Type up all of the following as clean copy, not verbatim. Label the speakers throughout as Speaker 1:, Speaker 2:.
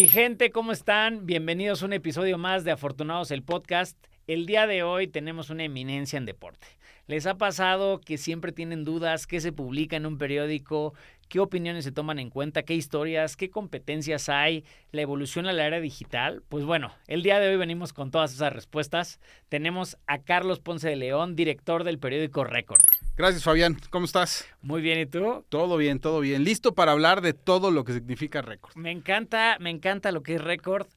Speaker 1: gente? ¿Cómo están? Bienvenidos a un episodio más de Afortunados el Podcast. El día de hoy tenemos una eminencia en deporte. ¿Les ha pasado que siempre tienen dudas? ¿Qué se publica en un periódico? ¿Qué opiniones se toman en cuenta? ¿Qué historias? ¿Qué competencias hay? ¿La evolución a la era digital? Pues bueno, el día de hoy venimos con todas esas respuestas. Tenemos a Carlos Ponce de León, director del periódico Récord.
Speaker 2: Gracias, Fabián. ¿Cómo estás?
Speaker 1: Muy bien, ¿y tú?
Speaker 2: Todo bien, todo bien. Listo para hablar de todo lo que significa Récord.
Speaker 1: Me encanta lo que es Récord.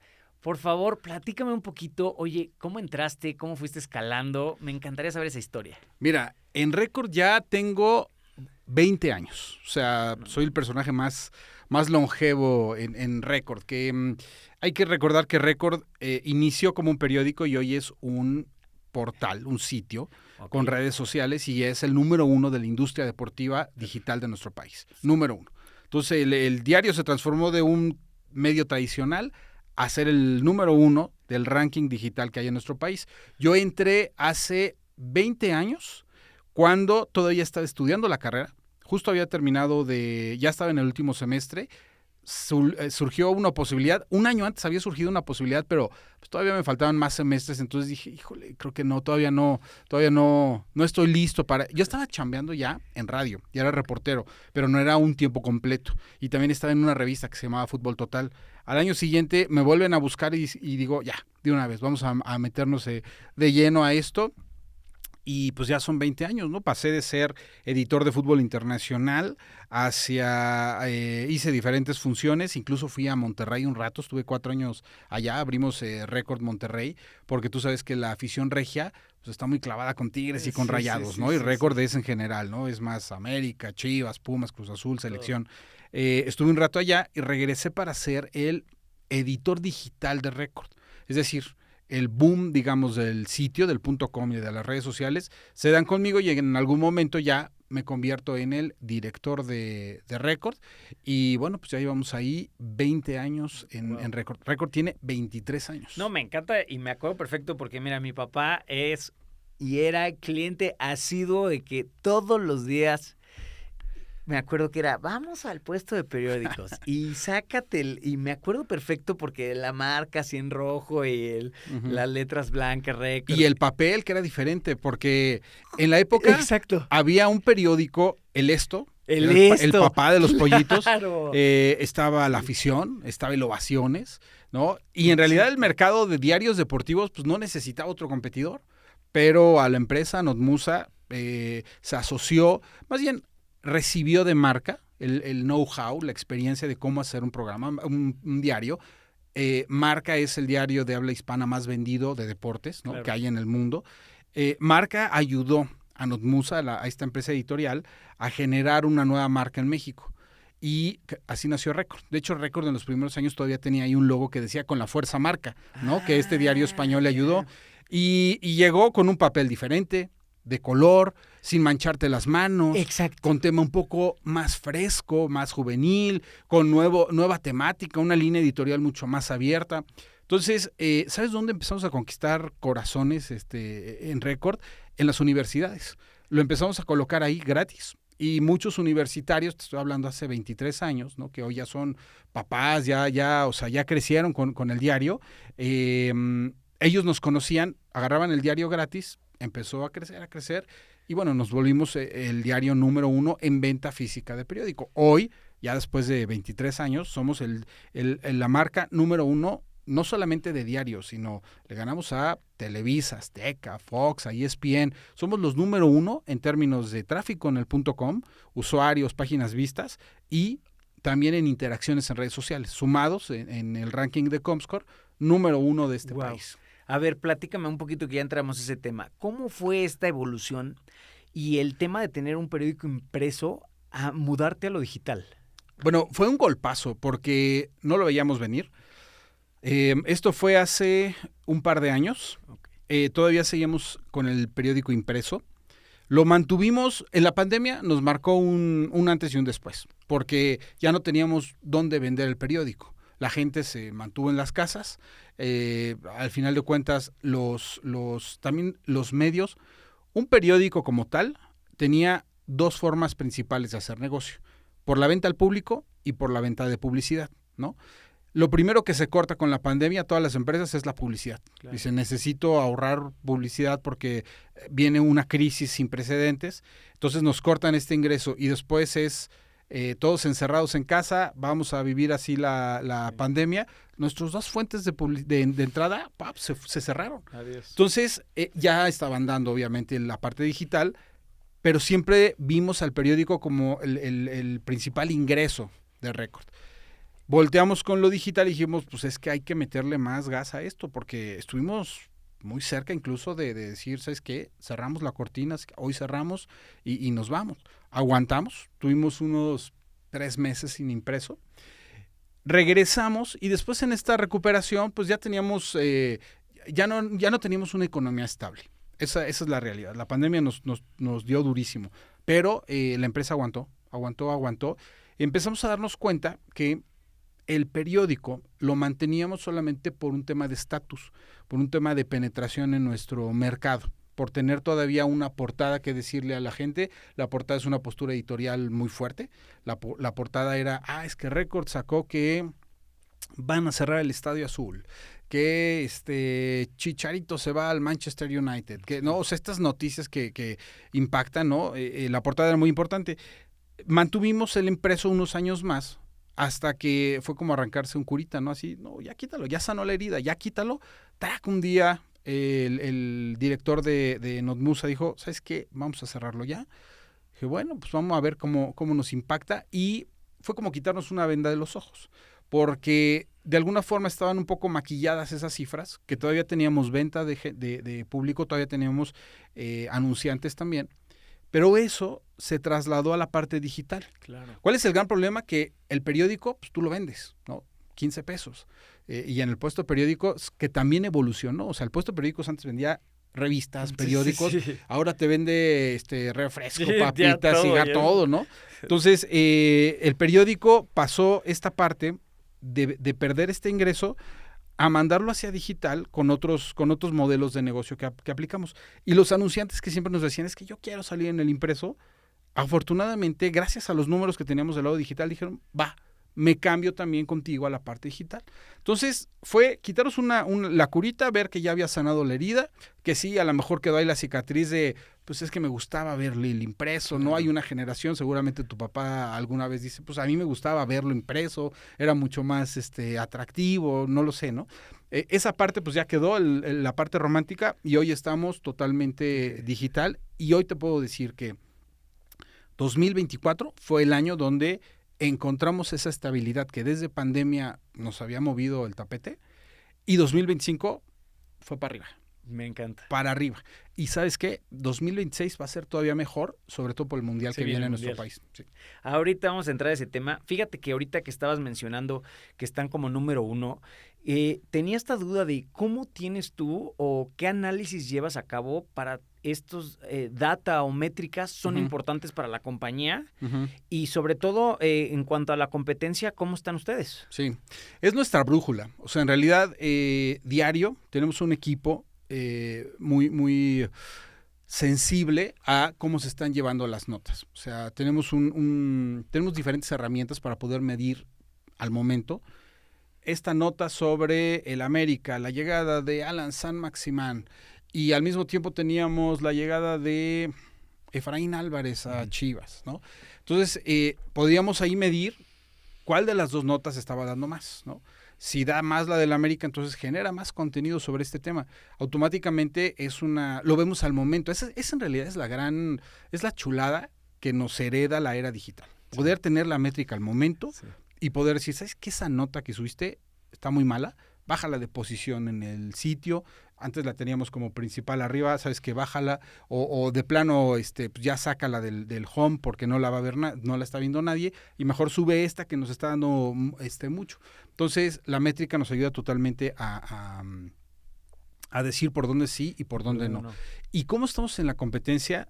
Speaker 1: Por favor, platícame un poquito. Oye, ¿cómo entraste? ¿Cómo fuiste escalando? Me encantaría saber esa historia.
Speaker 2: Mira, en Récord ya tengo 20 años. O sea, soy el personaje más longevo en Récord. Hay que recordar que Récord inició como un periódico y hoy es un portal, un sitio con redes sociales y es el número 1 de la industria deportiva digital de nuestro país. Número 1. Entonces, el diario se transformó de un medio tradicional a ser el número 1 del ranking digital que hay en nuestro país. Yo entré hace 20 años cuando todavía estaba estudiando la carrera. Justo había terminado ya estaba en el último semestre. Surgió una posibilidad. Un año antes había surgido una posibilidad, pero pues todavía me faltaban más semestres. Entonces dije, híjole, creo que no, todavía no estoy listo para... Yo estaba chambeando ya en radio, ya era reportero, pero no era un tiempo completo. Y también estaba en una revista que se llamaba Fútbol Total. Al año siguiente me vuelven a buscar y digo, ya, de una vez, vamos a meternos de lleno a esto. Y pues ya son 20 años, ¿no? Pasé de ser editor de fútbol internacional hice diferentes funciones, incluso fui a Monterrey un rato, estuve 4 años allá, abrimos Récord Monterrey, porque tú sabes que la afición regia pues está muy clavada con Tigres y con Rayados, ¿no? Y Récord es en general, ¿no? Es más América, Chivas, Pumas, Cruz Azul, Selección. Estuve un rato allá y regresé para ser el editor digital de Récord, es decir, el boom, digamos, del sitio, del .com y de las redes sociales, se dan conmigo y en algún momento ya me convierto en el director de Récord. Y bueno, pues ya llevamos ahí 20 años en Récord. Récord tiene 23 años.
Speaker 1: No, me encanta y me acuerdo perfecto porque, mira, mi papá era cliente asiduo de que todos los días... Me acuerdo que era, vamos al puesto de periódicos y sácate y me acuerdo perfecto porque la marca así en rojo y las letras blancas, Récord.
Speaker 2: Y el papel que era diferente porque en la época había un periódico, El papá de los pollitos, estaba La Afición, estaba El Ovaciones, ¿no? Y en realidad el mercado de diarios deportivos pues no necesitaba otro competidor, pero a la empresa Notmusa se asoció, más bien recibió de marca el know-how, la experiencia de cómo hacer un programa, un diario. Marca es el diario de habla hispana más vendido de deportes, ¿no? Claro. Que hay en el mundo. Marca ayudó a Notmusa, a esta empresa editorial, a generar una nueva marca en México. Y así nació Récord. De hecho, Récord en los primeros años todavía tenía ahí un logo que decía con la fuerza marca, ¿no? Que este diario español le ayudó. Y llegó con un papel diferente, de color, sin mancharte las manos.
Speaker 1: Exacto.
Speaker 2: Con tema un poco más fresco, más juvenil, con nueva temática, una línea editorial mucho más abierta. Entonces, ¿sabes dónde empezamos a conquistar corazones en Récord? En las universidades. Lo empezamos a colocar ahí gratis. Y muchos universitarios, te estoy hablando hace 23 años, ¿no? Que hoy ya son papás, ya crecieron con el diario. Ellos nos conocían, agarraban el diario gratis, empezó a crecer y bueno, nos volvimos el diario número 1 en venta física de periódico. Hoy, ya después de 23 años, somos la marca número 1, no solamente de diarios, sino le ganamos a Televisa, Azteca, Fox, a ESPN. Somos los número 1 en términos de tráfico en el .com, usuarios, páginas vistas y también en interacciones en redes sociales, sumados en el ranking de Comscore, número 1 de este país.
Speaker 1: A ver, platícame un poquito que ya entramos a ese tema. ¿Cómo fue esta evolución y el tema de tener un periódico impreso a mudarte a lo digital?
Speaker 2: Bueno, fue un golpazo porque no lo veíamos venir. Esto fue hace un par de años. Todavía seguíamos con el periódico impreso. Lo mantuvimos, en la pandemia nos marcó un antes y un después, porque ya no teníamos dónde vender el periódico. La gente se mantuvo en las casas. Al final de cuentas, también los medios, un periódico como tal, tenía 2 formas principales de hacer negocio: por la venta al público y por la venta de publicidad, ¿no? lo primero que se corta con la pandemia, todas las empresas, es la publicidad.
Speaker 1: Claro.
Speaker 2: Dicen, necesito ahorrar publicidad porque viene una crisis sin precedentes. Entonces nos cortan este ingreso y después es todos encerrados en casa, vamos a vivir así la pandemia. Nuestras dos fuentes de entrada se cerraron.
Speaker 1: Adiós.
Speaker 2: Entonces ya estaban dando obviamente la parte digital, pero siempre vimos al periódico como el principal ingreso de Record. Volteamos con lo digital y dijimos, pues es que hay que meterle más gas a esto, porque estuvimos muy cerca incluso de decir, ¿sabes qué? Cerramos la cortina, hoy cerramos y nos vamos. Aguantamos, tuvimos unos 3 meses sin impreso, regresamos y después en esta recuperación pues ya teníamos, ya no teníamos una economía estable. Esa es la realidad. La pandemia nos dio durísimo, pero la empresa aguantó. Y empezamos a darnos cuenta que el periódico lo manteníamos solamente por un tema de estatus, por un tema de penetración en nuestro mercado, por tener todavía una portada que decirle a la gente. La portada es una postura editorial muy fuerte. La portada era, es que Record sacó que van a cerrar el Estadio Azul, que Chicharito se va al Manchester United, que no, o sea, estas noticias que impactan, ¿no? La portada era muy importante. Mantuvimos el impreso unos años más, hasta que fue como arrancarse un curita, ¿no? Así, no, ya quítalo, ya sanó la herida, ya quítalo. ¡Tac! Un día el director de Notmusa dijo, ¿sabes qué? Vamos a cerrarlo ya. Dije, bueno, pues vamos a ver cómo nos impacta. Y fue como quitarnos una venda de los ojos, porque de alguna forma estaban un poco maquilladas esas cifras, que todavía teníamos venta de público, todavía teníamos anunciantes también. Pero eso se trasladó a la parte digital.
Speaker 1: Claro.
Speaker 2: ¿Cuál es el gran problema? Que el periódico, pues tú lo vendes, ¿no? 15 pesos. Y en el puesto de periódicos, que también evolucionó. O sea, el puesto de periódicos antes vendía revistas, periódicos.
Speaker 1: Sí.
Speaker 2: Ahora te vende refresco,
Speaker 1: Sí,
Speaker 2: papitas, cigarro, todo, ¿no? Entonces, el periódico pasó esta parte de perder este ingreso a mandarlo hacia digital con otros modelos de negocio que aplicamos. Y los anunciantes que siempre nos decían, es que yo quiero salir en el impreso, afortunadamente, gracias a los números que teníamos del lado digital, dijeron, me cambio también contigo a la parte digital. Entonces, fue quitarnos la curita, ver que ya había sanado la herida, que sí, a lo mejor quedó ahí la cicatriz de, pues es que me gustaba verlo el impreso, no hay una generación, seguramente tu papá alguna vez dice, pues a mí me gustaba verlo impreso, era mucho más atractivo, no lo sé, ¿no? Esa parte pues ya quedó, la parte romántica, y hoy estamos totalmente digital, y hoy te puedo decir que 2024 fue el año donde encontramos esa estabilidad que desde pandemia nos había movido el tapete, y 2025 fue para arriba.
Speaker 1: Me encanta.
Speaker 2: Para arriba. Y ¿sabes qué? 2026 va a ser todavía mejor, sobre todo por el mundial que viene en nuestro país. Sí.
Speaker 1: Ahorita vamos a entrar a ese tema. Fíjate que ahorita que estabas mencionando que están como número 1, tenía esta duda de cómo tienes tú o qué análisis llevas a cabo para estos data o métricas son importantes para la compañía y sobre todo en cuanto a la competencia, ¿cómo están ustedes?
Speaker 2: Sí, es nuestra brújula. O sea, en realidad diario tenemos un equipo muy sensible a cómo se están llevando las notas. O sea, tenemos tenemos diferentes herramientas para poder medir al momento esta nota sobre el América, la llegada de Alan San-Maximán, y al mismo tiempo teníamos la llegada de Efraín Álvarez a Chivas, ¿no? Entonces, podíamos ahí medir cuál de las dos notas estaba dando más, ¿no? Si da más la del América, entonces genera más contenido sobre este tema. Automáticamente lo vemos al momento. Esa en realidad es la chulada que nos hereda la era digital. Sí. Poder tener la métrica al momento y poder decir, ¿sabes qué? Esa nota que subiste está muy mala, bájala de posición en el sitio. Antes la teníamos como principal arriba, ¿sabes qué? Bájala o de plano pues ya sácala del home porque no la va a ver no la está viendo nadie, y mejor sube esta que nos está dando mucho. Entonces, la métrica nos ayuda totalmente a decir por dónde sí y por dónde no. ¿Y cómo estamos en la competencia?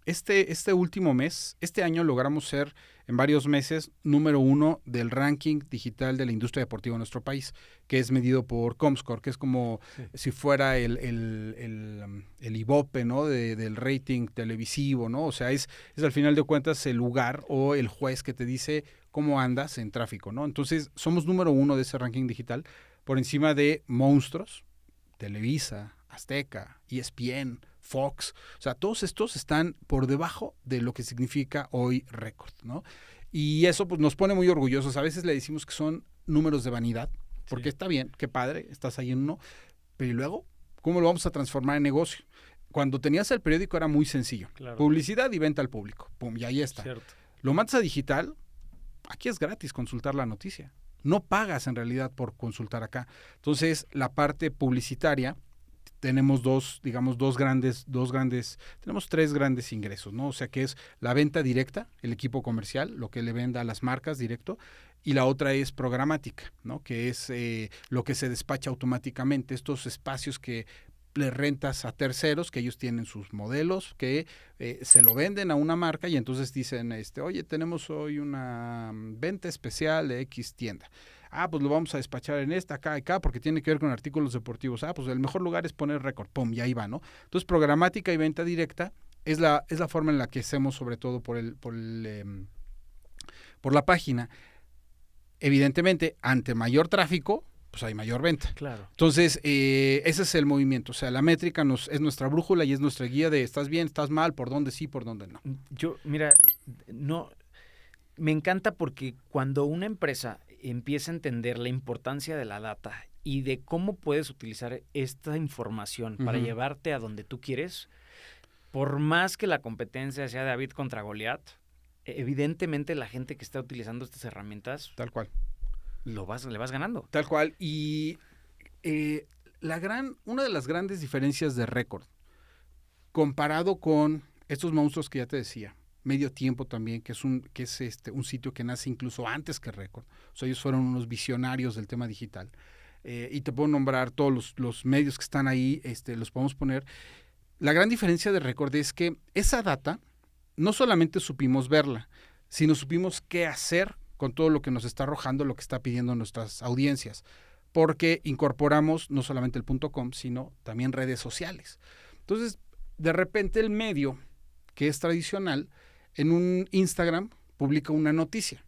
Speaker 2: Este último mes, este año logramos ser en varios meses número 1 del ranking digital de la industria deportiva en nuestro país, que es medido por Comscore, que es como si fuera el IVOPE, ¿no? Del rating televisivo, ¿no? O sea, es al final de cuentas el lugar o el juez que te dice cómo andas en tráfico, ¿no? Entonces, somos número 1 de ese ranking digital por encima de monstruos, Televisa, Azteca, ESPN, Fox. O sea, todos estos están por debajo de lo que significa hoy Record, ¿no? Y eso pues nos pone muy orgullosos. A veces le decimos que son números de vanidad, porque está bien, qué padre, estás ahí en uno, pero ¿y luego cómo lo vamos a transformar en negocio? Cuando tenías el periódico era muy sencillo.
Speaker 1: Claro.
Speaker 2: Publicidad y venta al público. Pum, y ahí está.
Speaker 1: Cierto.
Speaker 2: Lo matas a digital, aquí es gratis consultar la noticia. No pagas en realidad por consultar acá. Entonces, la parte publicitaria, tenemos tenemos 3 grandes ingresos, ¿no? O sea, que es la venta directa, el equipo comercial, lo que le venda a las marcas directo, y la otra es programática, ¿no? Que es lo que se despacha automáticamente, estos espacios que le rentas a terceros, que ellos tienen sus modelos, que se lo venden a una marca y entonces dicen, oye, tenemos hoy una venta especial de X tienda. Pues lo vamos a despachar en esta, acá, porque tiene que ver con artículos deportivos. Pues el mejor lugar es poner Record, pum, y ahí va, ¿no? Entonces, programática y venta directa es la forma en la que hacemos, sobre todo por la página. Evidentemente, ante mayor tráfico, pues hay mayor venta.
Speaker 1: Claro.
Speaker 2: Entonces, ese es el movimiento. O sea, la métrica es nuestra brújula y es nuestra guía de estás bien, estás mal, por dónde sí, por dónde no.
Speaker 1: Mira, me encanta porque cuando una empresa empieza a entender la importancia de la data y de cómo puedes utilizar esta información para llevarte a donde tú quieres, por más que la competencia sea David contra Goliat, evidentemente la gente que está utilizando estas herramientas,
Speaker 2: tal cual,
Speaker 1: le vas ganando.
Speaker 2: Tal cual. Y una de las grandes diferencias de Record, comparado con estos monstruos que ya te decía, Medio Tiempo también, que es un sitio que nace incluso antes que Record. O sea, ellos fueron unos visionarios del tema digital. Y te puedo nombrar todos los medios que están ahí, los podemos poner. La gran diferencia de Record es que esa data no solamente supimos verla, sino supimos qué hacer con todo lo que nos está arrojando, lo que está pidiendo nuestras audiencias, porque incorporamos no solamente el .com, sino también redes sociales. Entonces, de repente el medio, que es tradicional, en un Instagram publica una noticia.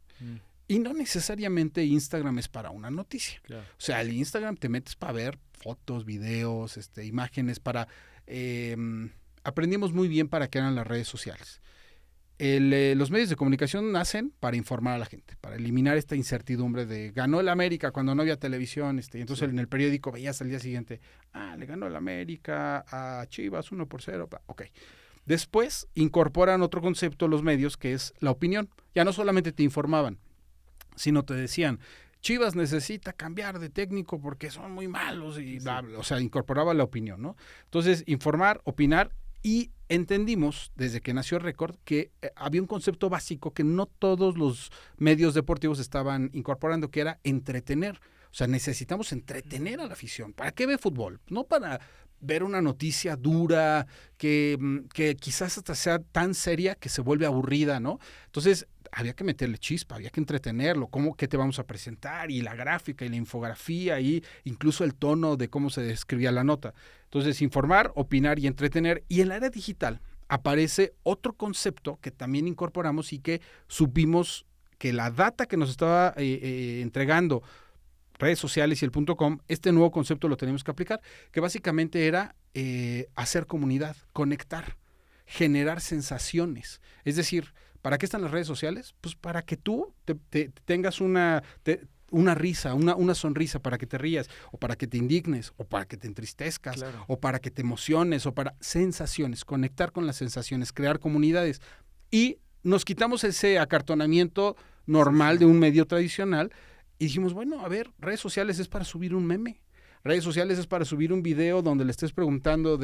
Speaker 2: Y no necesariamente Instagram es para una noticia. Claro. O sea, el Instagram te metes para ver fotos, videos, imágenes, aprendimos muy bien para qué eran las redes sociales. Los medios de comunicación nacen para informar a la gente, para eliminar esta incertidumbre de ganó el América cuando no había televisión, y entonces en el periódico veías al día siguiente, le ganó el América a Chivas 1-0, ok. Después incorporan otro concepto los medios, que es la opinión. Ya no solamente te informaban, sino te decían, Chivas necesita cambiar de técnico porque son muy malos, y bla, bla. O sea, incorporaba la opinión, ¿no? Entonces, informar, opinar. Y entendimos, desde que nació Record, que había un concepto básico que no todos los medios deportivos estaban incorporando, que era entretener. O sea, necesitamos entretener a la afición. ¿Para qué ve fútbol? No para ver una noticia dura, que quizás hasta sea tan seria que se vuelve aburrida, ¿no? Entonces, había que meterle chispa, había que entretenerlo, qué te vamos a presentar, y la gráfica, y la infografía, y incluso el tono de cómo se describía la nota. Entonces, informar, opinar y entretener. Y en el área digital aparece otro concepto que también incorporamos y que supimos que la data que nos estaba entregando redes sociales y el .com, este nuevo concepto lo tenemos que aplicar, que básicamente era hacer comunidad, conectar, generar sensaciones. Es decir, ¿para qué están las redes sociales? Pues para que tú tengas una risa, una sonrisa, para que te rías, o para que te indignes, o para que te entristezcas, claro, o para que te emociones, o para sensaciones, conectar con las sensaciones, crear comunidades. Y nos quitamos ese acartonamiento normal de un medio tradicional y dijimos, bueno, a ver, redes sociales es para subir un meme, redes sociales es para subir un video donde le estés preguntando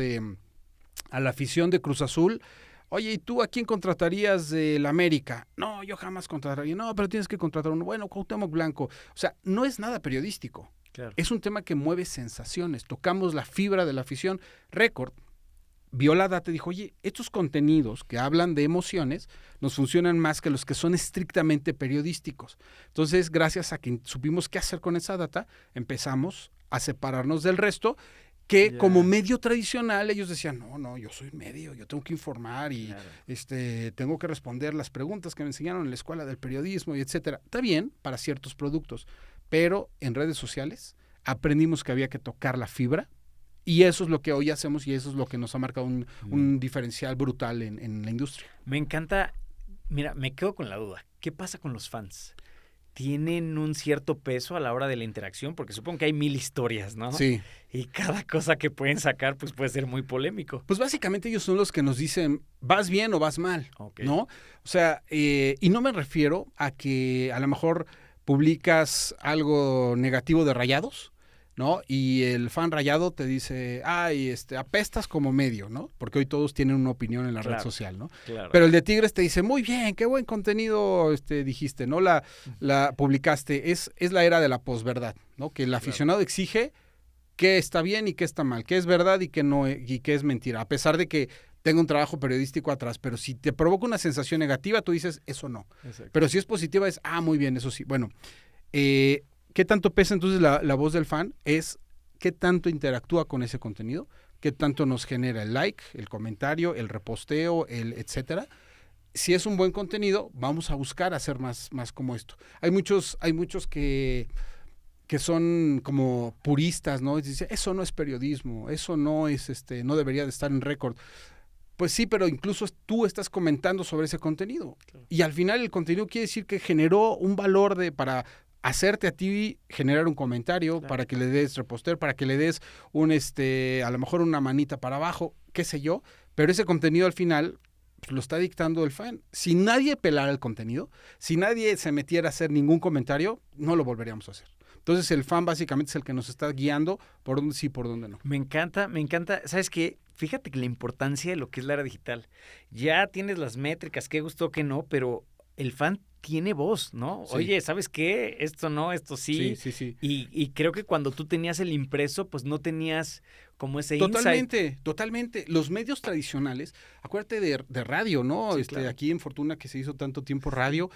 Speaker 2: a la afición de Cruz Azul, oye, ¿y tú a quién contratarías del América? No, yo jamás contrataría. No, pero tienes que contratar uno. Bueno, Cuauhtémoc Blanco. O sea, no es nada periodístico. Claro. Es un tema que mueve sensaciones. Tocamos la fibra de la afición. Record vio la data y dijo, oye, estos contenidos que hablan de emociones nos funcionan más que los que son estrictamente periodísticos. Entonces, gracias a que supimos qué hacer con esa data, empezamos a separarnos del resto. que como medio tradicional ellos decían, no, yo soy medio, yo tengo que informar y tengo que responder las preguntas que me enseñaron en la escuela del periodismo y etcétera. Está bien para ciertos productos, pero en redes sociales aprendimos que había que tocar la fibra y eso es lo que hoy hacemos y eso es lo que nos ha marcado un diferencial brutal en la industria.
Speaker 1: Me encanta. Mira, me quedo con la duda. ¿Qué pasa con los fans? ¿Tienen un cierto peso a la hora de la interacción? Porque supongo que hay 1000 historias, ¿no?
Speaker 2: Sí.
Speaker 1: Y cada cosa que pueden sacar pues puede ser muy polémico.
Speaker 2: Pues básicamente ellos son los que nos dicen, ¿vas bien o vas mal?
Speaker 1: Okay.
Speaker 2: ¿No? O sea, y no me refiero a que a lo mejor publicas algo negativo de Rayados, ¿no? Y el fan rayado te dice, ay, apestas como medio, ¿no? Porque hoy todos tienen una opinión en la red social, ¿no?
Speaker 1: Claro.
Speaker 2: Pero el de Tigres te dice, muy bien, qué buen contenido dijiste, ¿no? La publicaste. Es la era de la posverdad, ¿no? Que el aficionado exige qué está bien y qué está mal, qué es verdad y qué no, y qué es mentira, a pesar de que tenga un trabajo periodístico atrás, pero si te provoca una sensación negativa, tú dices, eso no. Exacto. Pero si es positiva, es, muy bien, eso sí. Bueno, ¿qué tanto pesa entonces la voz del fan? Es qué tanto interactúa con ese contenido, qué tanto nos genera el like, el comentario, el reposteo, el etcétera. Si es un buen contenido, vamos a buscar hacer más como esto. Hay muchos que son como puristas, ¿no? Y dicen, eso no es periodismo, eso no es, no debería de estar en récord. Pues sí, pero incluso tú estás comentando sobre ese contenido. Claro. Y al final el contenido quiere decir que generó un valor para hacerte a ti generar un comentario, claro, para que le des reposter, para que le des a lo mejor una manita para abajo, qué sé yo, pero ese contenido al final pues, lo está dictando el fan. Si nadie pelara el contenido, si nadie se metiera a hacer ningún comentario, no lo volveríamos a hacer. Entonces el fan básicamente es el que nos está guiando por dónde sí, por dónde no.
Speaker 1: Me encanta. ¿Sabes qué? Fíjate que la importancia de lo que es la era digital. Ya tienes las métricas, qué gustó, qué no, pero el fan tiene voz, ¿no? Sí. Oye, ¿sabes qué? Esto no, esto sí.
Speaker 2: Sí.
Speaker 1: Y creo que cuando tú tenías el impreso, pues no tenías como ese
Speaker 2: insight. Totalmente. Los medios tradicionales, acuérdate de radio, ¿no?
Speaker 1: Sí, claro.
Speaker 2: Aquí en Fortuna que se hizo tanto tiempo radio,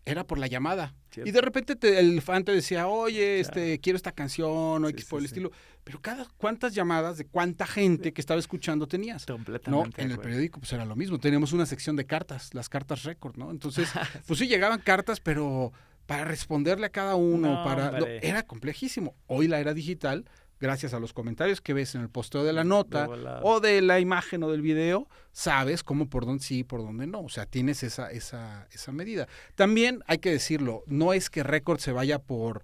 Speaker 2: era por la llamada.
Speaker 1: Cierto.
Speaker 2: Y de repente el fan te decía, oye, claro, quiero esta canción o X por el estilo. Pero ¿cuántas llamadas de cuánta gente que estaba escuchando tenías?
Speaker 1: Completamente.
Speaker 2: ¿No? En el periódico pues era lo mismo. Teníamos una sección de cartas, las cartas récord, ¿no? Entonces, pues sí llegaban cartas, pero para responderle a cada uno, era complejísimo. Hoy la era digital, gracias a los comentarios que ves en el posteo de la nota o de la imagen o del video, sabes cómo por dónde sí y por dónde no. O sea, tienes esa medida. También hay que decirlo, no es que Récord se vaya por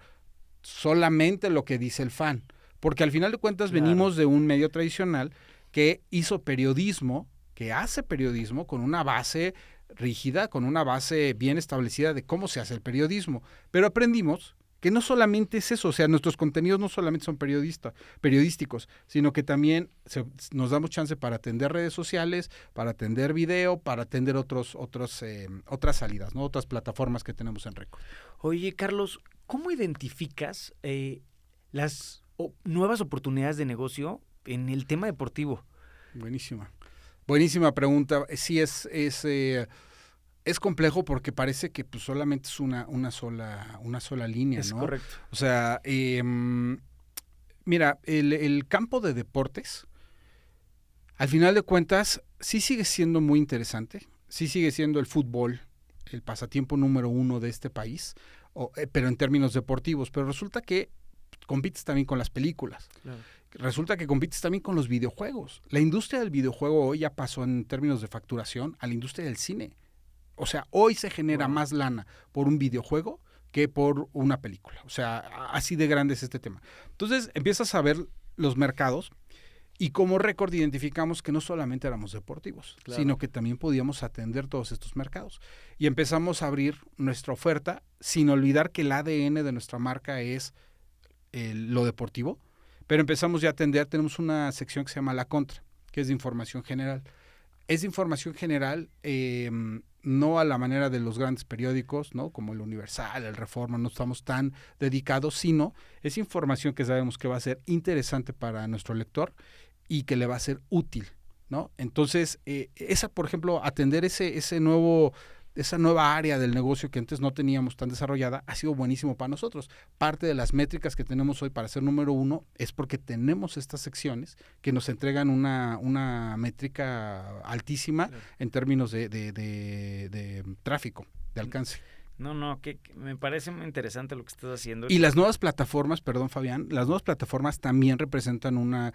Speaker 2: solamente lo que dice el fan, porque al final de cuentas venimos de un medio tradicional que hizo periodismo, que hace periodismo con una base rígida, con una base bien establecida de cómo se hace el periodismo. Pero aprendimos que no solamente es eso, o sea, nuestros contenidos no solamente son periodísticos, sino que también nos damos chance para atender redes sociales, para atender video, para atender otras salidas, ¿no? Otras plataformas que tenemos en Récord.
Speaker 1: Oye, Carlos, ¿cómo identificas las nuevas oportunidades de negocio en el tema deportivo?
Speaker 2: Buenísima pregunta. Sí, es complejo porque parece que pues, solamente es una sola línea,
Speaker 1: es
Speaker 2: ¿no?
Speaker 1: Correcto.
Speaker 2: O sea, mira, el campo de deportes, al final de cuentas, sí sigue siendo muy interesante, sí sigue siendo el fútbol el pasatiempo número 1 de este país, pero en términos deportivos, pero resulta que compites también con las películas. Claro. Resulta que compites también con los videojuegos. La industria del videojuego hoy ya pasó en términos de facturación a la industria del cine. O sea, hoy se genera más lana por un videojuego que por una película. O sea, así de grande es este tema. Entonces, empiezas a ver los mercados y como Récord identificamos que no solamente éramos deportivos, claro, sino que también podíamos atender todos estos mercados. Y empezamos a abrir nuestra oferta sin olvidar que el ADN de nuestra marca es lo deportivo, pero empezamos ya a atender, tenemos una sección que se llama La Contra, que es de información general. Es de información general, no a la manera de los grandes periódicos, ¿no? Como el Universal, el Reforma, no estamos tan dedicados, sino es información que sabemos que va a ser interesante para nuestro lector y que le va a ser útil, ¿no? Entonces, por ejemplo, atender ese nuevo esa nueva área del negocio que antes no teníamos tan desarrollada, ha sido buenísimo para nosotros. Parte de las métricas que tenemos hoy para ser número 1 es porque tenemos estas secciones que nos entregan una métrica altísima en términos de tráfico, de alcance.
Speaker 1: No, que me parece muy interesante lo que estás haciendo.
Speaker 2: Y las nuevas plataformas, perdón Fabián, las nuevas plataformas también representan una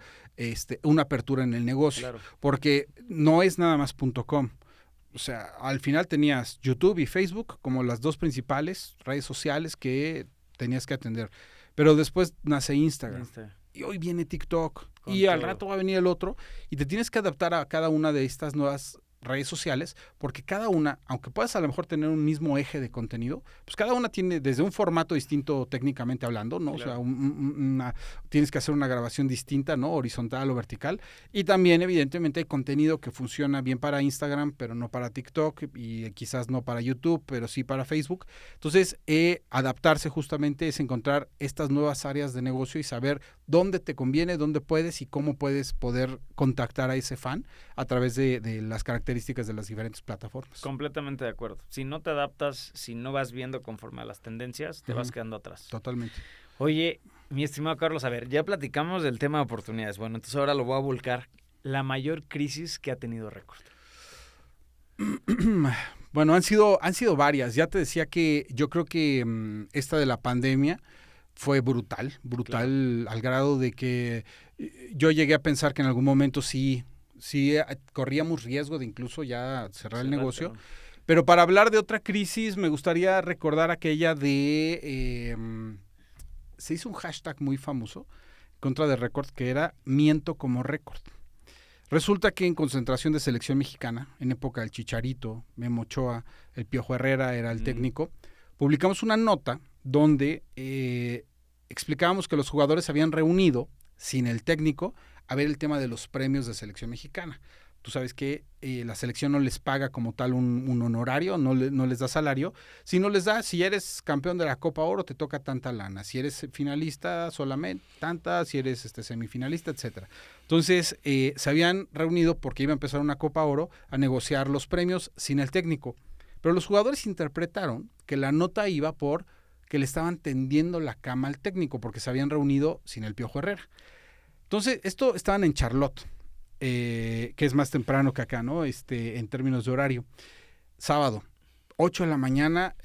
Speaker 2: apertura en el negocio,
Speaker 1: Claro.
Speaker 2: porque no es nada más .com. O sea, al final tenías YouTube y Facebook como las dos principales redes sociales que tenías que atender. Pero después nace Instagram. Y hoy viene TikTok. Y al rato va a venir el otro. Y te tienes que adaptar a cada una de estas nuevas redes sociales, porque cada una, aunque puedas a lo mejor tener un mismo eje de contenido, pues cada una tiene desde un formato distinto técnicamente hablando, ¿no? Claro. O sea, tienes que hacer una grabación distinta, ¿no? Horizontal o vertical. Y también, evidentemente, hay contenido que funciona bien para Instagram, pero no para TikTok, y quizás no para YouTube, pero sí para Facebook. Entonces, adaptarse justamente es encontrar estas nuevas áreas de negocio y saber dónde te conviene, dónde puedes y cómo puedes poder contactar a ese fan a través de las características de las diferentes plataformas.
Speaker 1: Completamente de acuerdo. Si no te adaptas, si no vas viendo conforme a las tendencias, te vas quedando atrás.
Speaker 2: Totalmente.
Speaker 1: Oye, mi estimado Carlos, a ver, ya platicamos del tema de oportunidades. Bueno, entonces ahora lo voy a volcar. La mayor crisis que ha tenido Record.
Speaker 2: Bueno, han sido varias. Ya te decía que yo creo que esta de la pandemia fue brutal, claro, al grado de que yo llegué a pensar que en algún momento sí corríamos riesgo de incluso ya cerrar el negocio. Pero para hablar de otra crisis, me gustaría recordar aquella de... se hizo un hashtag muy famoso en contra de Record que era "miento como Record". Resulta que en concentración de selección mexicana, en época del Chicharito, Memo Ochoa, el Piojo Herrera era el técnico, publicamos una nota donde explicábamos que los jugadores se habían reunido sin el técnico a ver el tema de los premios de selección mexicana. Tú sabes que la selección no les paga como tal un honorario, no les da salario, sino les da, si eres campeón de la Copa Oro, te toca tanta lana, si eres finalista solamente tanta, si eres semifinalista, etcétera. Entonces, se habían reunido porque iba a empezar una Copa Oro a negociar los premios sin el técnico. Pero los jugadores interpretaron que la nota iba por que le estaban tendiendo la cama al técnico porque se habían reunido sin el Piojo Herrera. Entonces, estaban en Charlotte, que es más temprano que acá, ¿no? En términos de horario. Sábado, 8 de la mañana,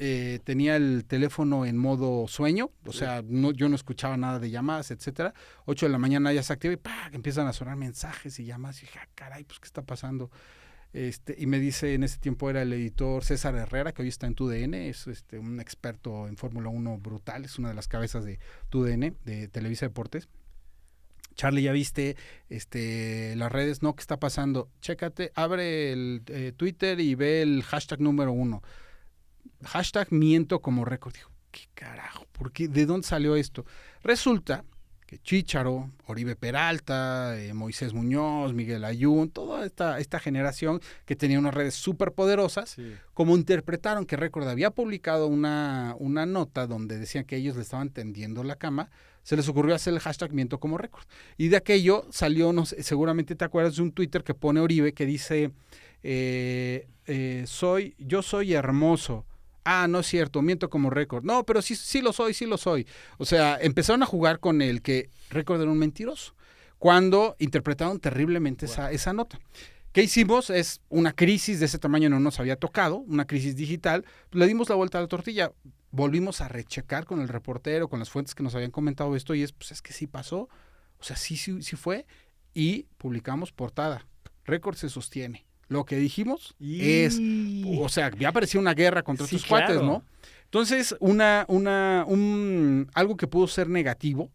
Speaker 2: tenía el teléfono en modo sueño, o sea, yo no escuchaba nada de llamadas, etcétera. 8 de la mañana ya se activa y empiezan a sonar mensajes y llamadas. Y dije, caray, pues, ¿qué está pasando? Y me dice, en ese tiempo era el editor César Herrera, que hoy está en TUDN, es un experto en Fórmula 1 brutal, es una de las cabezas de TUDN, de Televisa Deportes. Charlie, ¿ya viste las redes? No, ¿qué está pasando? Chécate, abre el Twitter y ve el hashtag número 1. Hashtag miento como Record. Dijo, ¿qué carajo? ¿Por qué? ¿De dónde salió esto? Resulta que Chícharo, Oribe Peralta, Moisés Muñoz, Miguel Ayun, toda esta generación que tenía unas redes súper poderosas, como interpretaron que Record había publicado una nota donde decían que ellos le estaban tendiendo la cama, se les ocurrió hacer el hashtag miento como Record. Y de aquello salió, no sé, seguramente te acuerdas de un Twitter que pone Oribe que dice, yo soy hermoso. No es cierto, miento como Record. No, pero sí lo soy. O sea, empezaron a jugar con el que Record era un mentiroso, cuando interpretaron terriblemente esa nota. ¿Qué hicimos? Es una crisis de ese tamaño no nos había tocado, una crisis digital. Le dimos la vuelta a la tortilla. Volvimos a rechecar con el reportero, con las fuentes que nos habían comentado esto, y es que sí pasó. O sea, sí fue. Y publicamos portada. Record se sostiene. Lo que dijimos es, o sea, ya parecía una guerra contra estos cuates, ¿no? Entonces, algo que pudo ser negativo,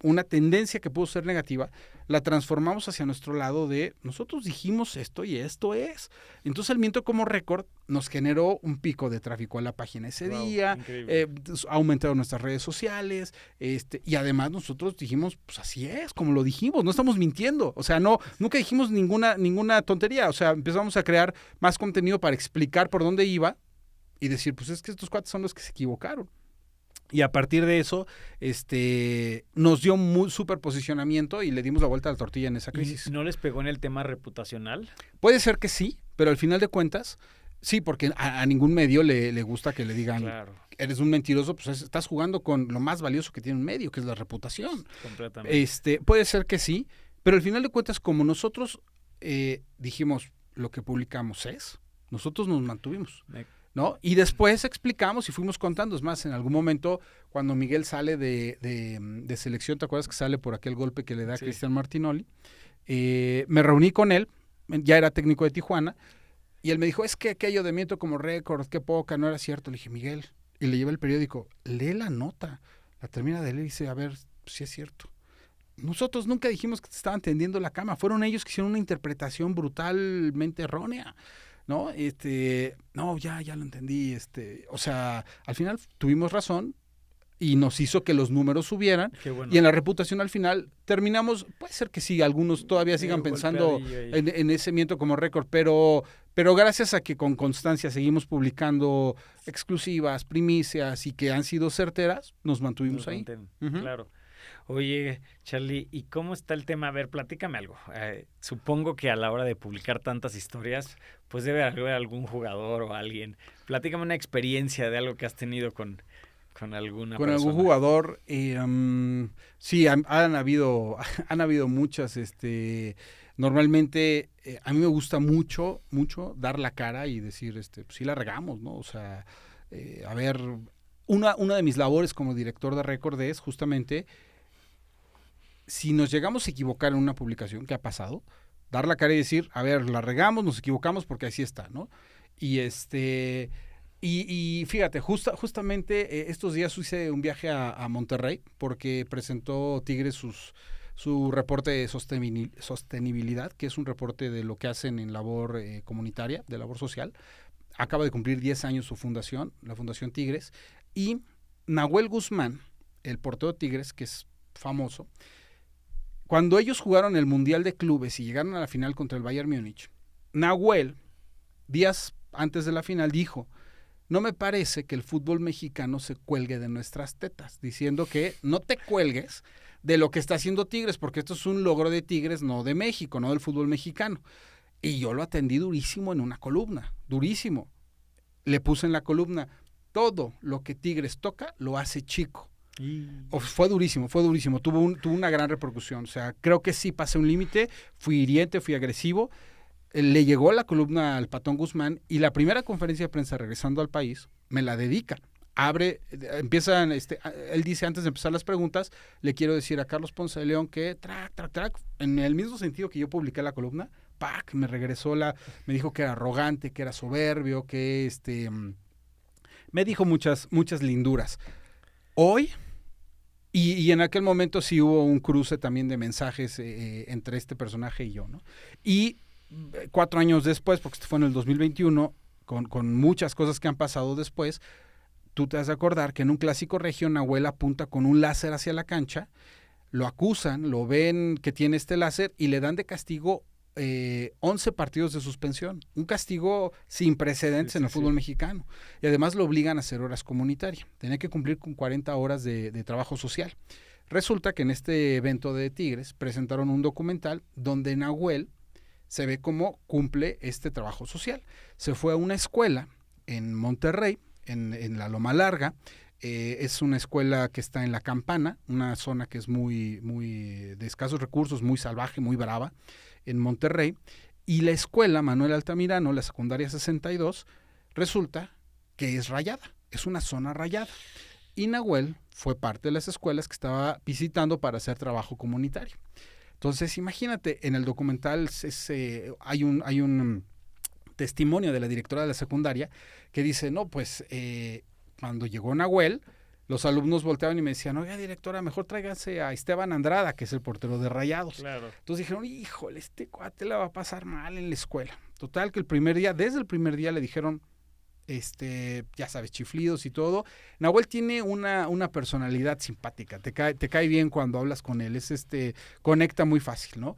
Speaker 2: una tendencia que pudo ser negativa, la transformamos hacia nuestro lado de, nosotros dijimos esto y esto es. Entonces, el miento como Record nos generó un pico de tráfico a la página ese día, aumentaron nuestras redes sociales, y además nosotros dijimos, pues así es, como lo dijimos, no estamos mintiendo. O sea, nunca dijimos ninguna tontería. O sea, empezamos a crear más contenido para explicar por dónde iba y decir, pues es que estos cuates son los que se equivocaron. Y a partir de eso, nos dio un súper posicionamiento y le dimos la vuelta a la tortilla en esa crisis.
Speaker 1: ¿Y no les pegó en el tema reputacional?
Speaker 2: Puede ser que sí, pero al final de cuentas, Sí, porque a ningún medio le gusta que le digan,
Speaker 1: Claro,
Speaker 2: eres un mentiroso, pues estás jugando con lo más valioso que tiene un medio, que es la reputación.
Speaker 1: completamente.
Speaker 2: Puede ser que sí, pero al final de cuentas, como nosotros dijimos, lo que publicamos nosotros nos mantuvimos, ¿no? Y después explicamos y fuimos contando. Es más, en algún momento, cuando Miguel sale de selección, ¿te acuerdas que sale por aquel golpe que le da a Cristian Martinoli? Me reuní con él, ya era técnico de Tijuana, y él me dijo, es que aquello de miento como récord, qué poca, no era cierto. Le dije, Miguel, y le llevé el periódico, lee la nota, la termina de leer y dice, a ver, si es cierto. Nosotros nunca dijimos que te estaban tendiendo la cama, fueron ellos que hicieron una interpretación brutalmente errónea, ¿no? No, ya lo entendí, o sea, al final tuvimos razón y nos hizo que los números subieran.
Speaker 1: Qué bueno.
Speaker 2: Y en la reputación al final terminamos, puede ser que sí, algunos todavía sigan pensando en ese miento como récord, pero gracias a que con constancia seguimos publicando exclusivas, primicias y que han sido certeras, nos mantuvimos ahí.
Speaker 1: Claro. Oye, Charlie, ¿y cómo está el tema? A ver, platícame algo. Supongo que a la hora de publicar tantas historias, pues debe haber algún jugador o alguien. Platícame una experiencia de algo que has tenido con alguna persona.
Speaker 2: Algún jugador, sí, han habido muchas, normalmente a mí me gusta mucho dar la cara y decir, pues sí la regamos, ¿no? O sea, a ver, una de mis labores como director de Record es justamente, si nos llegamos a equivocar en una publicación, ¿qué ha pasado? Dar la cara y decir, a ver, la regamos, nos equivocamos porque así está, ¿no? Y Y fíjate, justamente estos días hice un viaje a Monterrey porque presentó Tigres su reporte de sostenibilidad, que es un reporte de lo que hacen en labor comunitaria, de labor social. Acaba de cumplir 10 años su fundación, la Fundación Tigres, y Nahuel Guzmán, el portero de Tigres, que es famoso, cuando ellos jugaron el Mundial de Clubes y llegaron a la final contra el Bayern Múnich, Nahuel, días antes de la final, dijo: no me parece que el fútbol mexicano se cuelgue de nuestras tetas, diciendo que no te cuelgues de lo que está haciendo Tigres, porque esto es un logro de Tigres, no de México, no del fútbol mexicano. Y yo lo atendí durísimo en una columna, durísimo. Le puse en la columna, todo lo que Tigres toca lo hace chico. Fue durísimo, tuvo una gran repercusión. O sea, creo que sí pasé un límite, fui hiriente, fui agresivo. Le llegó la columna al Patón Guzmán y la primera conferencia de prensa regresando al país me la dedican. Empiezan, él dice antes de empezar las preguntas, le quiero decir a Carlos Ponce de León que en el mismo sentido que yo publiqué la columna, me regresó me dijo que era arrogante, que era soberbio, que me dijo muchas linduras. Hoy, y en aquel momento sí hubo un cruce también de mensajes entre este personaje y yo, ¿no? Y 4 años después, porque esto fue en el 2021, con muchas cosas que han pasado después, tú te has de acordar que en un clásico regio Nahuel apunta con un láser hacia la cancha, lo acusan, lo ven que tiene este láser y le dan de castigo 11 partidos de suspensión, un castigo sin precedentes en el fútbol mexicano, y además lo obligan a hacer horas comunitarias, tenía que cumplir con 40 horas de trabajo social. Resulta que en este evento de Tigres presentaron un documental donde Nahuel se ve cómo cumple este trabajo social. Se fue a una escuela en Monterrey, en la Loma Larga. Es una escuela que está en La Campana, una zona que es muy de escasos recursos, muy salvaje, muy brava, en Monterrey. Y la escuela Manuel Altamirano, la secundaria 62, resulta que es rayada, es una zona rayada. Y Nahuel fue parte de las escuelas que estaba visitando para hacer trabajo comunitario. Entonces, imagínate, en el documental hay un testimonio de la directora de la secundaria que dice, no, pues cuando llegó Nahuel, los alumnos volteaban y me decían, oiga, directora, mejor tráiganse a Esteban Andrada, que es el portero de Rayados.
Speaker 1: Claro.
Speaker 2: Entonces dijeron, híjole, este cuate la va a pasar mal en la escuela. Total, que desde el primer día le dijeron, ya sabes, chiflidos y todo. Nahuel tiene una personalidad simpática, te cae bien cuando hablas con él, conecta muy fácil, ¿no?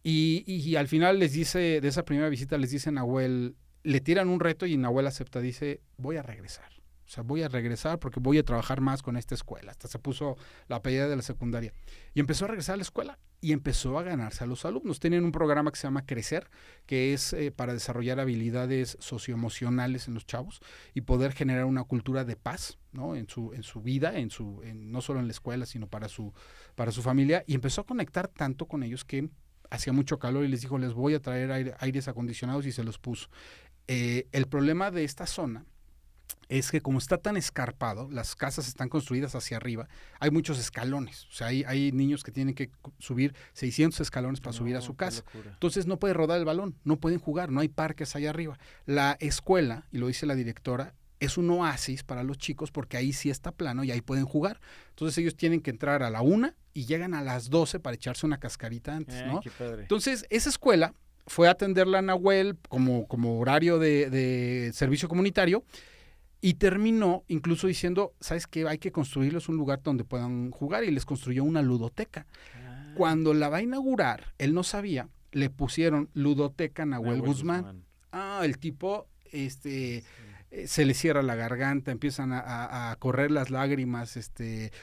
Speaker 2: Y al final les dice, de esa primera visita les dice Nahuel, le tiran un reto y Nahuel acepta, dice, voy a regresar. O sea, voy a regresar porque voy a trabajar más con esta escuela. Hasta se puso la apellida de la secundaria. Y empezó a regresar a la escuela y empezó a ganarse a los alumnos. Tienen un programa que se llama Crecer, que es para desarrollar habilidades socioemocionales en los chavos y poder generar una cultura de paz, ¿no? En su vida, no solo en la escuela, sino para su familia. Y empezó a conectar tanto con ellos que hacía mucho calor y les dijo, les voy a traer aires acondicionados, y se los puso. El problema de esta zona es que como está tan escarpado, las casas están construidas hacia arriba, hay muchos escalones. O sea, hay niños que tienen que subir 600 escalones para subir a su casa. Entonces no puede rodar el balón, no pueden jugar, no hay parques allá arriba. La escuela, y lo dice la directora, es un oasis para los chicos porque ahí sí está plano y ahí pueden jugar. Entonces ellos tienen que entrar a la 1 y llegan a las 12 para echarse una cascarita antes, ¿no?
Speaker 1: Qué padre.
Speaker 2: Entonces esa escuela fue a atenderla a Nahuel como horario de servicio comunitario y terminó incluso diciendo, ¿sabes qué? Hay que construirles un lugar donde puedan jugar, y les construyó una ludoteca. Cuando la va a inaugurar, él no sabía, le pusieron Ludoteca Nahuel Guzmán. El tipo, se le cierra la garganta, empiezan a correr las lágrimas,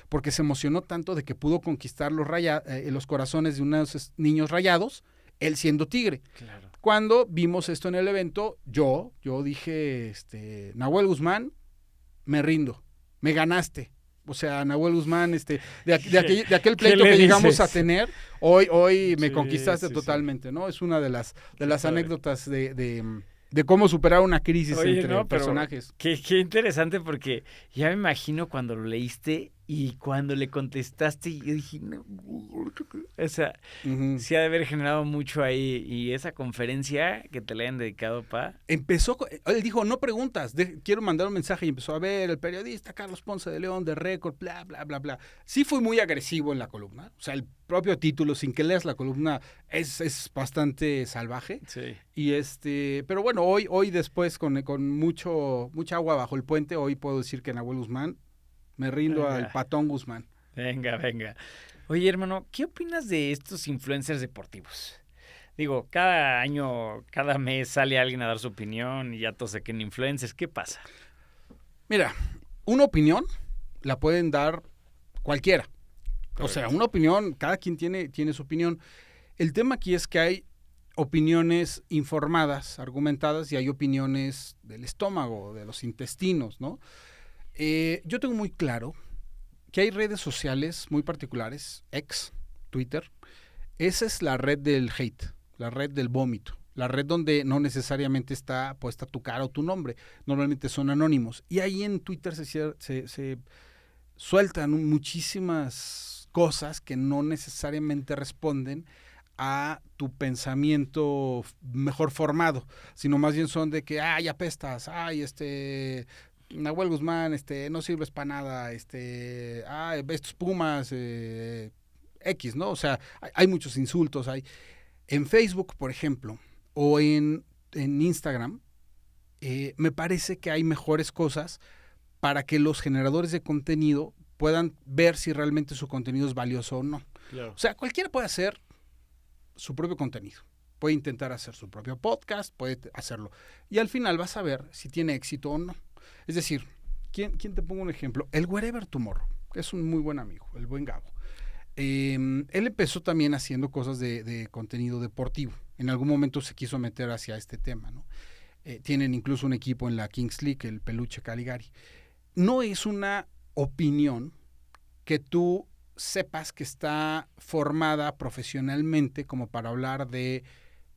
Speaker 2: porque se emocionó tanto de que pudo conquistar los corazones de unos niños rayados, él siendo Tigre.
Speaker 1: Claro.
Speaker 2: Cuando vimos esto en el evento, yo dije, Nahuel Guzmán, me rindo, me ganaste. O sea, Nahuel Guzmán, de aquel pleito que llegamos a tener, hoy me conquistaste totalmente, ¿no? Es una de las anécdotas de cómo superar una crisis entre personajes.
Speaker 1: Qué interesante, porque ya me imagino cuando lo leíste y cuando le contestaste, yo dije, no, o sea, sí ha de haber generado mucho ahí. Y esa conferencia que te le hayan dedicado,
Speaker 2: él dijo, no preguntas, quiero mandar un mensaje, y empezó a ver el periodista Carlos Ponce de León de Récord, bla, bla, bla, bla. Sí fue muy agresivo en la columna, o sea, el propio título, sin que leas la columna, es bastante salvaje.
Speaker 1: Sí.
Speaker 2: Y pero bueno, hoy después con mucha agua bajo el puente, hoy puedo decir que Nahuel Guzmán, me rindo al Patón Guzmán.
Speaker 1: Venga. Oye, hermano, ¿qué opinas de estos influencers deportivos? Digo, cada año, cada mes sale alguien a dar su opinión y ya todos se creen influencers. ¿Qué pasa?
Speaker 2: Mira, una opinión la pueden dar cualquiera. Correcto. O sea, una opinión, cada quien tiene su opinión. El tema aquí es que hay opiniones informadas, argumentadas, y hay opiniones del estómago, de los intestinos, ¿no? Yo tengo muy claro que hay redes sociales muy particulares, X, Twitter. Esa es la red del hate, la red del vómito, la red donde no necesariamente está puesta tu cara o tu nombre, normalmente son anónimos. Y ahí en Twitter se sueltan muchísimas cosas que no necesariamente responden a tu pensamiento mejor formado, sino más bien son de que, ay, apestas, ay, Nahuel Guzmán, no sirves para nada, estos Pumas, X, ¿no? O sea, hay muchos insultos. En Facebook, por ejemplo, o en Instagram, me parece que hay mejores cosas para que los generadores de contenido puedan ver si realmente su contenido es valioso o no. Claro. O sea, cualquiera puede hacer su propio contenido. Puede intentar hacer su propio podcast, puede hacerlo. Y al final vas a ver si tiene éxito o no. Es decir, ¿quién te pongo un ejemplo? El Wherever Tomorrow, que es un muy buen amigo, el buen Gabo. Él empezó también haciendo cosas de contenido deportivo. En algún momento se quiso meter hacia este tema, ¿no? Tienen incluso un equipo en la Kings League, el Peluche Caligari. No es una opinión que tú sepas que está formada profesionalmente como para hablar de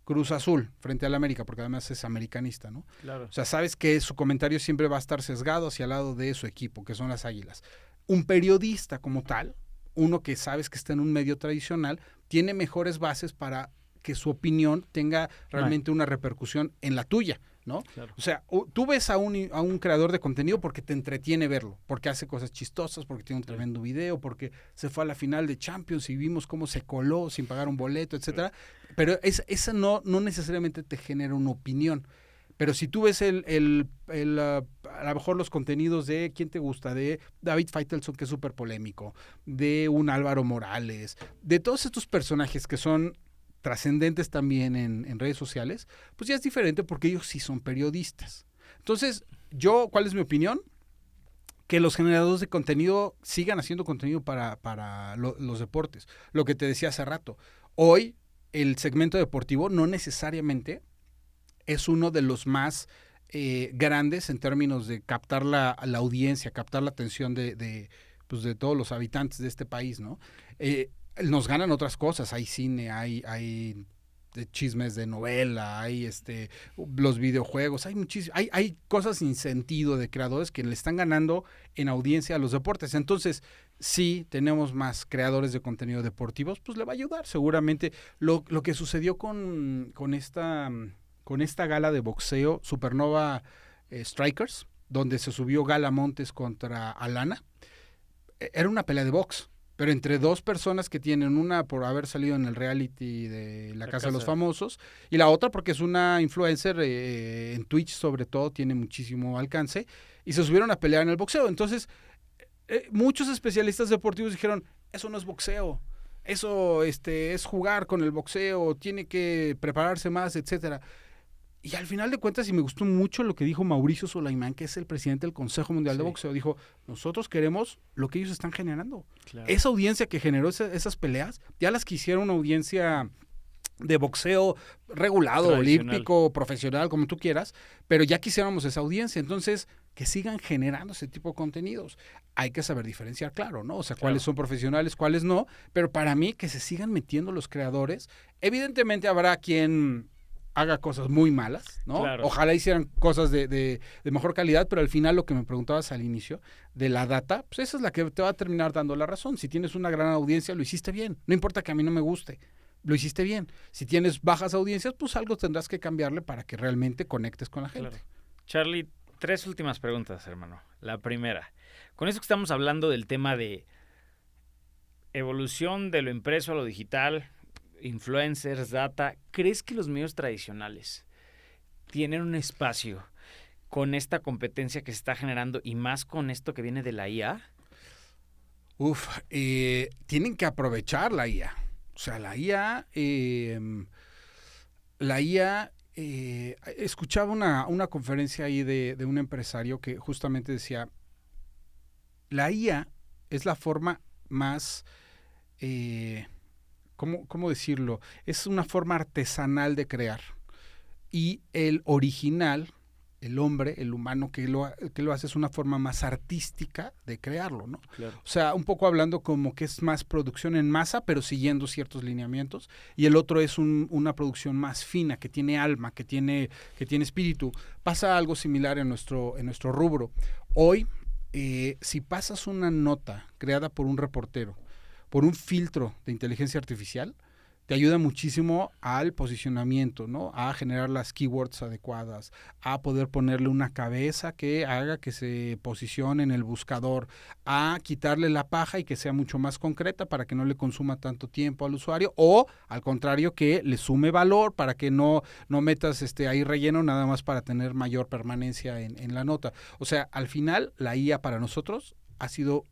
Speaker 2: Cruz Azul frente al América, porque además es americanista, ¿no?
Speaker 1: Claro.
Speaker 2: O sea, sabes que su comentario siempre va a estar sesgado hacia el lado de su equipo, que son las Águilas. Un periodista como tal, uno que sabes que está en un medio tradicional, tiene mejores bases para que su opinión tenga realmente una repercusión en la tuya, ¿no? Claro. O sea, tú ves a un creador de contenido porque te entretiene verlo, porque hace cosas chistosas, porque tiene un tremendo video, porque se fue a la final de Champions y vimos cómo se coló sin pagar un boleto, etcétera. Pero esa no necesariamente te genera una opinión. Pero si tú ves a lo mejor los contenidos de, ¿quién te gusta? De David Faitelson, que es súper polémico, de un Álvaro Morales, de todos estos personajes que son trascendentes también en redes sociales, pues ya es diferente porque ellos sí son periodistas. Entonces, ¿cuál es mi opinión? que los generadores de contenido sigan haciendo contenido para los deportes. Lo que te decía hace rato. Hoy, el segmento deportivo no necesariamente es uno de los más grandes en términos de captar la audiencia, captar la atención de todos los habitantes de este país, ¿no? Nos ganan otras cosas. Hay cine, hay de chismes de novela, hay los videojuegos, hay cosas sin sentido de creadores que le están ganando en audiencia a los deportes. Entonces, si tenemos más creadores de contenido deportivos, pues le va a ayudar. Seguramente lo que sucedió con esta gala de boxeo, Supernova Strikers, donde se subió Gala Montes contra Alana, era una pelea de box. Pero entre dos personas que tienen, una por haber salido en el reality de La Casa de los Famosos, y la otra porque es una influencer en Twitch, sobre todo, tiene muchísimo alcance, y se subieron a pelear en el boxeo. Entonces, muchos especialistas deportivos dijeron, eso no es boxeo, eso es jugar con el boxeo, tiene que prepararse más, etcétera. Y al final de cuentas, y me gustó mucho lo que dijo Mauricio Sulaimán, que es el presidente del Consejo Mundial de Boxeo, dijo, nosotros queremos lo que ellos están generando. Claro. Esa audiencia que generó esas peleas, ya las quisiera una audiencia de boxeo regulado, olímpico, profesional, como tú quieras, pero ya quisiéramos esa audiencia. Entonces, que sigan generando ese tipo de contenidos. Hay que saber diferenciar, claro, ¿no? O sea, cuáles son profesionales, cuáles no, pero para mí, que se sigan metiendo los creadores. Evidentemente habrá quien haga cosas muy malas, ¿no? Claro. Ojalá hicieran cosas de mejor calidad, pero al final lo que me preguntabas al inicio de la data, pues esa es la que te va a terminar dando la razón. Si tienes una gran audiencia, lo hiciste bien. No importa que a mí no me guste, lo hiciste bien. Si tienes bajas audiencias, pues algo tendrás que cambiarle para que realmente conectes con la gente.
Speaker 1: Claro. Charlie, 3 últimas preguntas, hermano. La primera, con eso que estamos hablando del tema de evolución de lo impreso a lo digital, influencers, data, ¿crees que los medios tradicionales tienen un espacio con esta competencia que se está generando y más con esto que viene de la IA?
Speaker 2: Tienen que aprovechar la IA. O sea, la IA, escuchaba una conferencia ahí de un empresario que justamente decía, la IA es la forma más... ¿Cómo decirlo? Es una forma artesanal de crear. Y el original, el hombre, el humano que lo hace, es una forma más artística de crearlo, ¿no? Claro. O sea, un poco hablando como que es más producción en masa, pero siguiendo ciertos lineamientos. Y el otro es una producción más fina, que tiene alma, que tiene espíritu. Pasa algo similar en nuestro rubro. Hoy, si pasas una nota creada por un reportero, por un filtro de inteligencia artificial, te ayuda muchísimo al posicionamiento, ¿no? A generar las keywords adecuadas, a poder ponerle una cabeza que haga que se posicione en el buscador, a quitarle la paja y que sea mucho más concreta para que no le consuma tanto tiempo al usuario, o al contrario, que le sume valor para que no metas ahí relleno nada más para tener mayor permanencia en la nota. O sea, al final, la IA para nosotros ha sido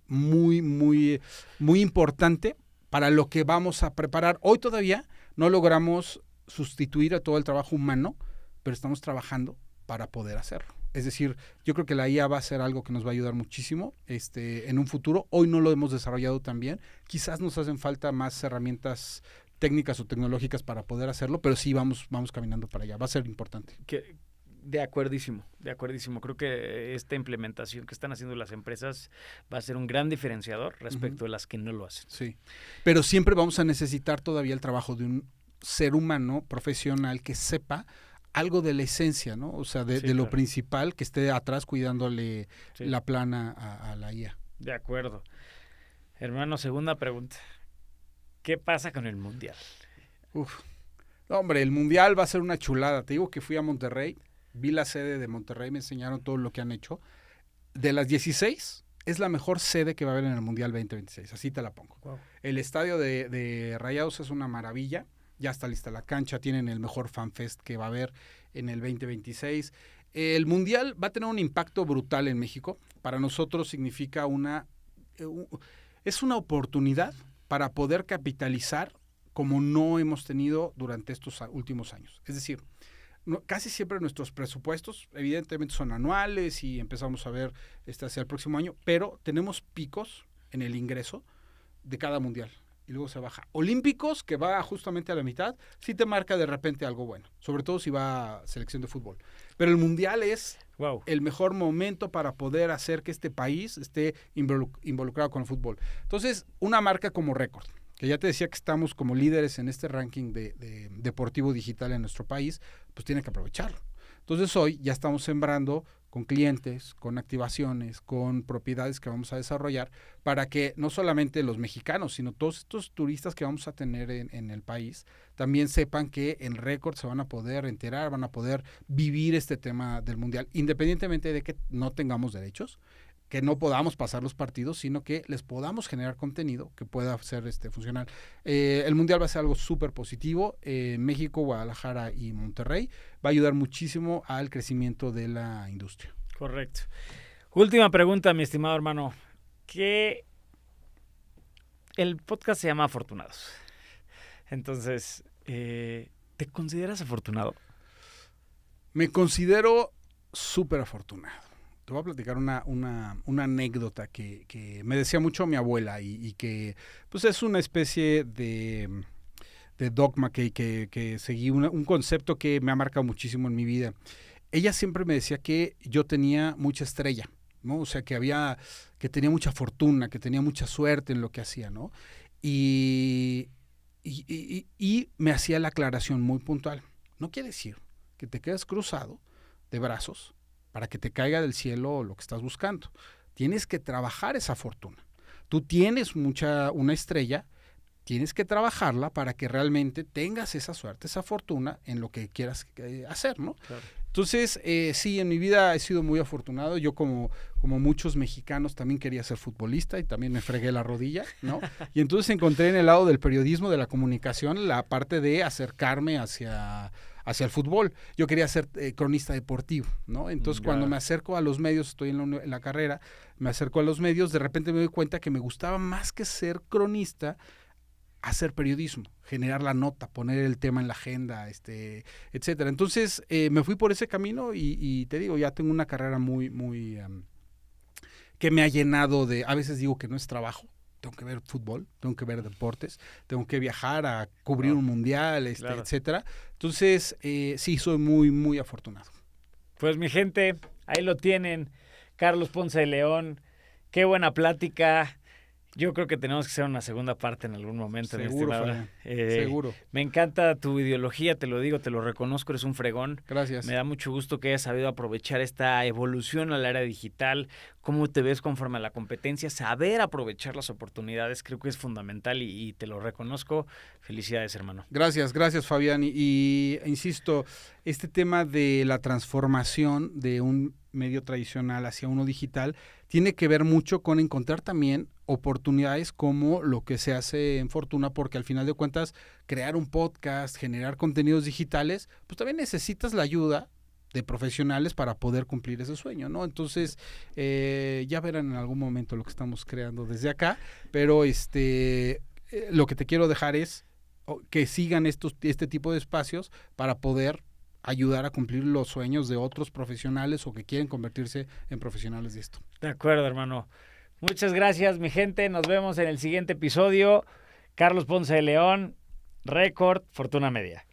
Speaker 2: muy, muy, muy importante para lo que vamos a preparar. Hoy todavía no logramos sustituir a todo el trabajo humano, pero estamos trabajando para poder hacerlo. Es decir, yo creo que la IA va a ser algo que nos va a ayudar muchísimo en un futuro. Hoy no lo hemos desarrollado tan bien. Quizás nos hacen falta más herramientas técnicas o tecnológicas para poder hacerlo, pero sí vamos caminando para allá. Va a ser importante.
Speaker 1: De acuerdísimo. Creo que esta implementación que están haciendo las empresas va a ser un gran diferenciador respecto a las que no lo hacen.
Speaker 2: Sí, pero siempre vamos a necesitar todavía el trabajo de un ser humano profesional que sepa algo de la esencia, ¿no? O sea, de lo principal, que esté atrás cuidándole la plana a la IA.
Speaker 1: De acuerdo. Hermano, segunda pregunta. ¿Qué pasa con el Mundial?
Speaker 2: No, hombre, el Mundial va a ser una chulada. Te digo que fui a Monterrey, vi la sede de Monterrey, me enseñaron todo lo que han hecho. De las 16, es la mejor sede que va a haber en el Mundial 2026, así te la pongo. Wow. El estadio de Rayados es una maravilla, ya está lista la cancha, tienen el mejor fanfest que va a haber en el 2026. El Mundial va a tener un impacto brutal en México. Para nosotros significa es una oportunidad para poder capitalizar como no hemos tenido durante estos últimos años. Es decir, casi siempre nuestros presupuestos, evidentemente son anuales y empezamos a ver hacia el próximo año, pero tenemos picos en el ingreso de cada mundial y luego se baja. Olímpicos, que va justamente a la mitad, sí te marca de repente algo bueno, sobre todo si va a selección de fútbol. Pero el mundial es el mejor momento para poder hacer que este país esté involucrado con el fútbol. Entonces, una marca como Record, que ya te decía que estamos como líderes en este ranking de deportivo digital en nuestro país, pues tiene que aprovecharlo. Entonces hoy ya estamos sembrando con clientes, con activaciones, con propiedades que vamos a desarrollar para que no solamente los mexicanos, sino todos estos turistas que vamos a tener en el país, también sepan que en Record se van a poder enterar, van a poder vivir este tema del Mundial, independientemente de que no tengamos derechos, que no podamos pasar los partidos, sino que les podamos generar contenido que pueda ser funcional. El Mundial va a ser algo súper positivo. México, Guadalajara y Monterrey va a ayudar muchísimo al crecimiento de la industria.
Speaker 1: Correcto. Última pregunta, mi estimado hermano. El podcast se llama Afortunados. Entonces, ¿te consideras afortunado?
Speaker 2: Me considero súper afortunado. Te voy a platicar una anécdota que me decía mucho mi abuela y que pues es una especie de dogma que seguí, un concepto que me ha marcado muchísimo en mi vida. Ella siempre me decía que yo tenía mucha estrella, ¿no? O sea, que tenía mucha fortuna, que tenía mucha suerte en lo que hacía, ¿no? Y me hacía la aclaración muy puntual. No quiere decir que te quedes cruzado de brazos para que te caiga del cielo lo que estás buscando. Tienes que trabajar esa fortuna. Tú tienes una estrella, tienes que trabajarla para que realmente tengas esa suerte, esa fortuna en lo que quieras hacer, ¿no? Claro. Entonces, sí, en mi vida he sido muy afortunado. Yo como muchos mexicanos también quería ser futbolista y también me fregué la rodilla, ¿no? Y entonces encontré en el lado del periodismo, de la comunicación, la parte de acercarme hacia el fútbol. Yo quería ser cronista deportivo, ¿no? Entonces, cuando me acerco a los medios, estoy en la carrera, me acerco a los medios, de repente me doy cuenta que me gustaba más que ser cronista, hacer periodismo, generar la nota, poner el tema en la agenda, etcétera. Entonces, me fui por ese camino y te digo, ya tengo una carrera muy, muy que me ha llenado a veces digo que no es trabajo. Tengo que ver fútbol, tengo que ver deportes, tengo que viajar a cubrir un mundial, etcétera. Entonces, sí, soy muy, muy afortunado.
Speaker 1: Pues mi gente, ahí lo tienen. Carlos Ponce de León, qué buena plática. Yo creo que tenemos que hacer una segunda parte en algún momento.
Speaker 2: Seguro, seguro.
Speaker 1: Me encanta tu ideología, te lo digo, te lo reconozco, eres un fregón.
Speaker 2: Gracias.
Speaker 1: Me da mucho gusto que hayas sabido aprovechar esta evolución al área digital, cómo te ves conforme a la competencia, saber aprovechar las oportunidades, creo que es fundamental y te lo reconozco. Felicidades, hermano.
Speaker 2: Gracias, Fabián. Y insisto, este tema de la transformación de un medio tradicional hacia uno digital tiene que ver mucho con encontrar también oportunidades como lo que se hace en Fortuna, porque al final de cuentas crear un podcast, generar contenidos digitales, pues también necesitas la ayuda de profesionales para poder cumplir ese sueño, ¿no? Entonces, ya verán en algún momento lo que estamos creando desde acá, pero lo que te quiero dejar es que sigan este tipo de espacios para poder ayudar a cumplir los sueños de otros profesionales o que quieren convertirse en profesionales de esto.
Speaker 1: De acuerdo, hermano. Muchas gracias, mi gente. Nos vemos en el siguiente episodio. Carlos Ponce de León, Record, Fortuna Media.